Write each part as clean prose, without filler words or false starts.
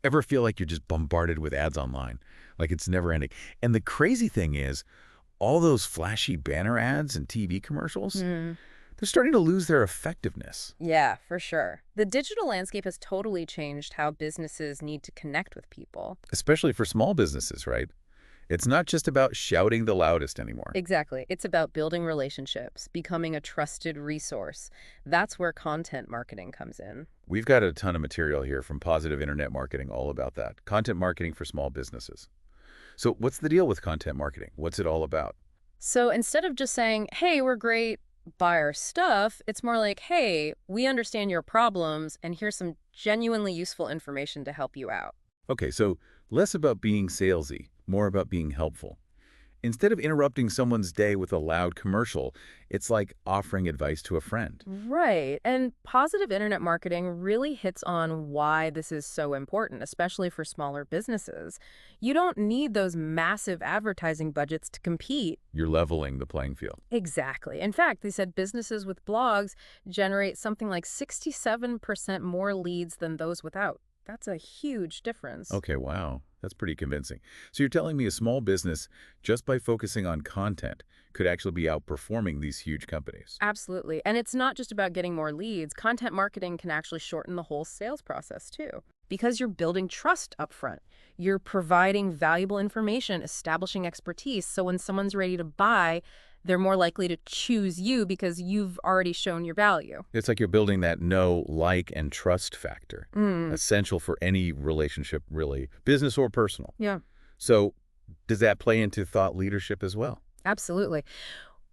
Ever feel like you're just bombarded with ads online? Like it's never ending. And the crazy thing is, all those flashy banner ads and TV commercials, Hmm. they're starting to lose their effectiveness, Yeah, for sure. The digital landscape has totally changed how businesses need to connect with people. especially for small businesses, right? It's not just about shouting the loudest anymore. Exactly. It's about building relationships, becoming a trusted resource. That's where content marketing comes in. We've got a ton of material here from Positive Internet Marketing all about that. Content marketing for small businesses. So what's the deal with content marketing? What's it all about? So instead of just saying, hey, we're great, buy our stuff, it's more like, hey, we understand your problems, and here's some genuinely useful information to help you out. Okay, so less about being salesy, more about being helpful. Instead of interrupting someone's day with a loud commercial, it's like offering advice to a friend. Right. And positive internet marketing really hits on why this is so important, especially for smaller businesses. You don't need those massive advertising budgets to compete. You're leveling the playing field. Exactly. In fact, they said businesses with blogs generate something like 67% more leads than those without. That's a huge difference. Okay, wow. That's pretty convincing. So you're telling me a small business, just by focusing on content, could actually be outperforming these huge companies? Absolutely. And it's not just about getting more leads. Content marketing can actually shorten the whole sales process too. Because you're building trust up front. You're providing valuable information, establishing expertise. So when someone's ready to buy, they're more likely to choose you because you've already shown your value. It's like you're building that know, like, and trust factor, Mm, essential for any relationship, really, business or personal. yeah, So does that play into thought leadership as well? absolutely.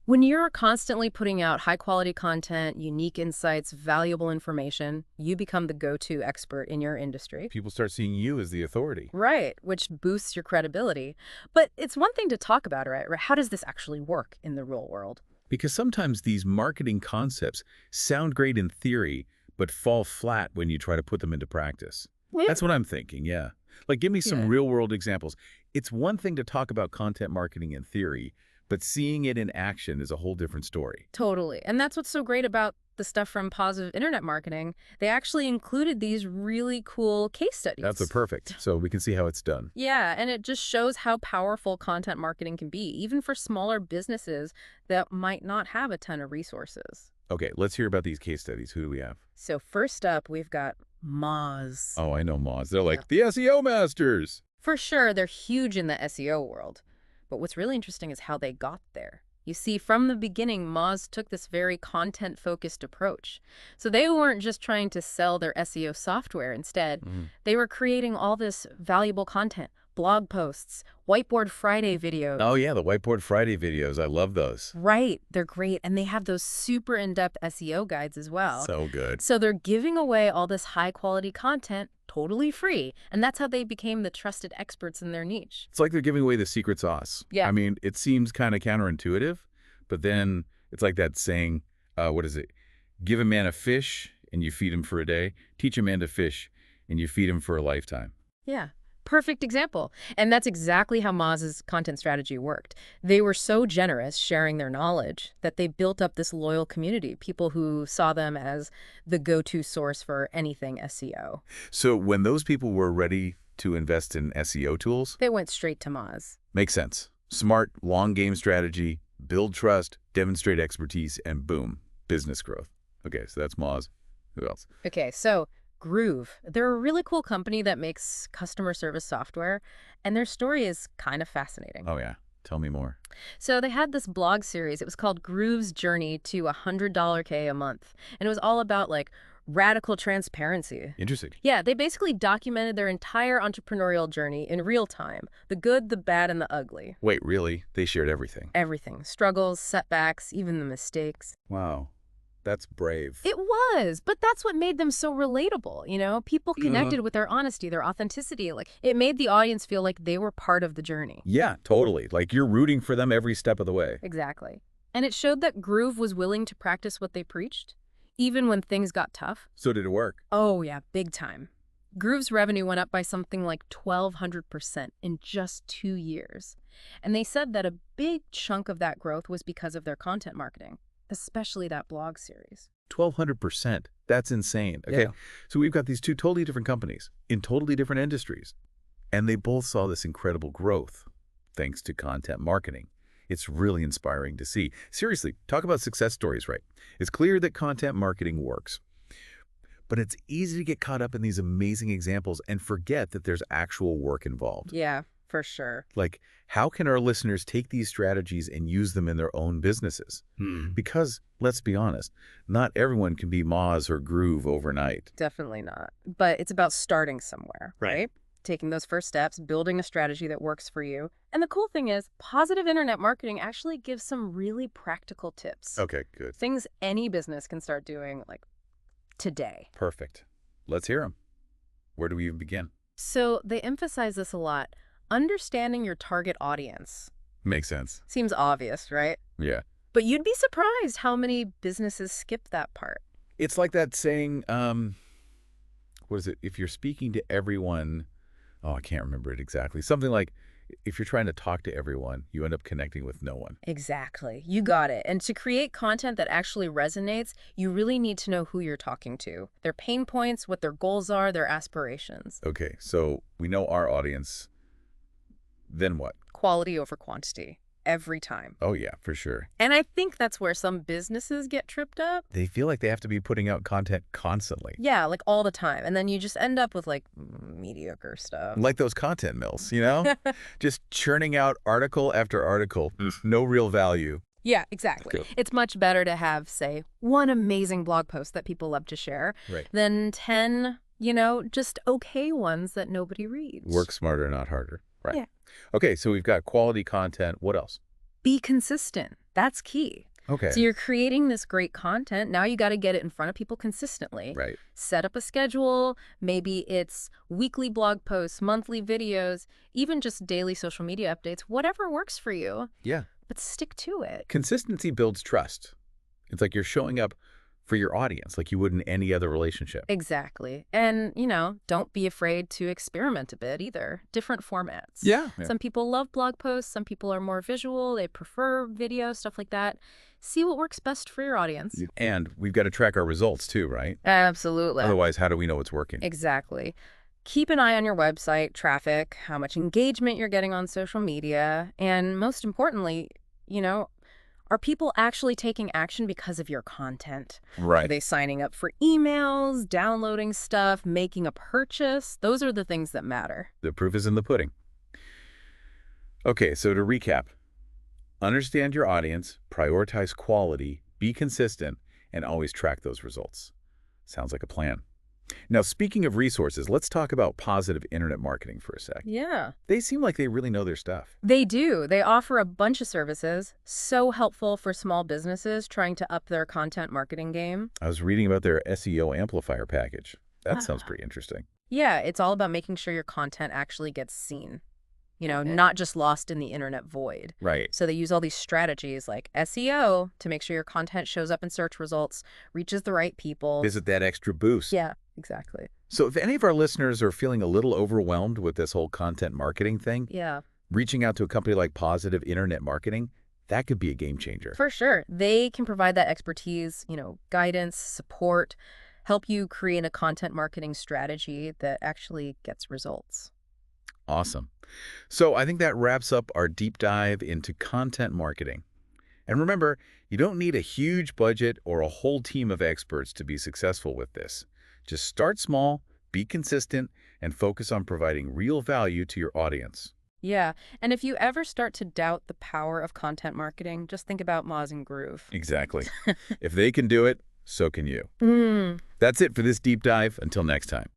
When you're constantly putting out high quality content, unique insights, valuable information, you become the go-to expert in your industry. People start seeing you as the authority. Right, which boosts your credibility. But it's one thing to talk about it, right? How does this actually work in the real world? Because sometimes these marketing concepts sound great in theory, but fall flat when you try to put them into practice. Yeah. That's what I'm thinking, yeah. Like, give me some Yeah. real-world examples. It's one thing to talk about content marketing in theory, but seeing it in action is a whole different story. Totally. And that's what's so great about the stuff from Positive Internet Marketing. They actually included these really cool case That's a studies. perfect. So we can see how it's done. Yeah, and it just shows how powerful content marketing can be, even for smaller businesses that might not have a ton of resources. Okay, let's hear about these case studies. Who do we have? So first up, we've got Moz. Oh, I know Moz. They're Yeah. like the SEO masters. For sure, they're huge in the SEO world. But what's really interesting is how they got there. You see, from the beginning, Moz took this very content-focused approach. So they weren't just trying to sell their SEO software. Instead, Mhm. they were creating all this valuable content, blog posts, Whiteboard Friday Oh, videos. yeah, the Whiteboard Friday videos. I love those. Right, they're great. And they have those super in-depth SEO guides as well. So good. So they're giving away all this high-quality content totally free. And that's how they became the trusted experts in their niche. It's like they're giving away the secret sauce. Yeah. I mean, it seems kind of counterintuitive, but then it's like that saying, what is it? Give a man a fish and you feed him for a day. Teach a man to fish and you feed him for a lifetime. Yeah, perfect example. And that's exactly how Moz's content strategy worked. They were so generous sharing their knowledge that they built up this loyal community, people who saw them as the go-to source for anything SEO. So when those people were ready to invest in SEO tools, They went straight to Moz. makes sense. Smart, long game strategy, build trust, demonstrate expertise, and boom, business growth. Okay, so that's Moz. Who else? Okay, so Groove. They're a really cool company that makes customer service software, and their story is kind of fascinating. Oh, yeah. Tell me more. So they had this blog series. It was called Groove's Journey to $100 K a month. And it was all about like radical transparency. Interesting. Yeah, they basically documented their entire entrepreneurial journey in real time. The good, the bad, and the ugly. Wait, really? They shared everything. Everything. Struggles, setbacks, even the mistakes. Wow. That's brave. It was, but that's what made them so relatable, you know? People connected with their honesty, their authenticity. Like, it made the audience feel like they were part of the journey. Yeah, totally. Like you're rooting for them every step of the way. Exactly. And it showed that Groove was willing to practice what they preached, even when things got tough. So did it work? Oh, yeah, big time. Groove's revenue went up by something like 1,200% in just 2 years. And they said that a big chunk of that growth was because of their content marketing, especially that blog series. 1,200%. That's insane. Okay, Yeah. so we've got these two totally different companies in totally different industries, and they both saw this incredible growth thanks to content marketing. It's really inspiring to see. Seriously, talk about success stories, right? It's clear that content marketing works, but it's easy to get caught up in these amazing examples and forget that there's actual work involved. Yeah, for sure. Like, how can our listeners take these strategies and use them in their own businesses? Because, let's be honest, not everyone can be Moz or Groove overnight. Definitely not. But it's about starting somewhere, Right. right? Taking those first steps, building a strategy that works for you. And the cool thing is, positive internet marketing actually gives some really practical tips. Okay, good. Things any business can start doing, like, today. Perfect. Let's hear them. Where do we even begin? So they emphasize this a lot. Understanding your target audience Makes sense. seems obvious, right? Yeah. But you'd be surprised how many businesses skip that part. It's like that saying, what is it? If you're speaking to everyone, oh, I can't remember it exactly. Something like, if you're trying to talk to everyone, you end up connecting with no one. Exactly. You got it. And to create content that actually resonates, you really need to know who you're talking to, their pain points, what their goals are, their aspirations. Okay, so we know our audience. Then what? Quality over quantity. Every time. Oh, yeah, for sure. And I think that's where some businesses get tripped up. They feel like they have to be putting out content constantly. Yeah, like all the time. And then you just end up with like mediocre stuff. Like those content mills, you know? Just churning out article after article, no real value. Yeah, exactly. Cool. It's much better to have, say, one amazing blog post that people love to share Right. than 10, just okay ones that nobody reads. Work smarter, not harder. Right. Yeah. Okay, so we've got quality content. What else? Be consistent. That's key. Okay. So you're creating this great content. Now you got to get it in front of people consistently. Right. Set up a schedule. Maybe it's weekly blog posts, monthly videos, even just daily social media updates, whatever works for you, Yeah. but stick to it. Consistency builds trust. It's like you're showing up for your audience like you would in any other relationship. Exactly. And, don't be afraid to experiment a bit either. Different formats. Yeah. Some people love blog posts. Some people are more visual. They prefer video, stuff like that. See what works best for your audience. And we've got to track our results too, right? Absolutely. Otherwise, how do we know it's working? Exactly. Keep an eye on your website, traffic, how much engagement you're getting on social media, and most importantly, are people actually taking action because of your content? Are Right. they signing up for emails, downloading stuff, making a purchase? Those are the things that matter. The proof is in the pudding. Okay, so to recap, understand your audience, prioritize quality, be consistent, and always track those results. Sounds like a plan. Now, speaking of resources, let's talk about positive internet marketing for a sec. Yeah. They seem like they really know their stuff. They do. They offer a bunch of services, so helpful for small businesses trying to up their content marketing game. I was reading about their SEO amplifier package. That sounds pretty interesting. Yeah, it's all about making sure your content actually gets seen, not just lost in the internet void. Right. So they use all these strategies like SEO to make sure your content shows up in search results, reaches the right people. Visit that extra boost. Yeah, exactly. So if any of our listeners are feeling a little overwhelmed with this whole content marketing thing, Yeah, reaching out to a company like Positive Internet Marketing, that could be a game changer. for sure. They can provide that expertise, guidance, support, help you create a content marketing strategy that actually gets results. Awesome. So I think that wraps up our deep dive into content marketing. And remember, you don't need a huge budget or a whole team of experts to be successful with this. Just start small, be consistent, and focus on providing real value to your audience. Yeah, and if you ever start to doubt the power of content marketing, just think about Moz and Groove. Exactly. If they can do it, so can you. That's it for this deep dive. Until next time.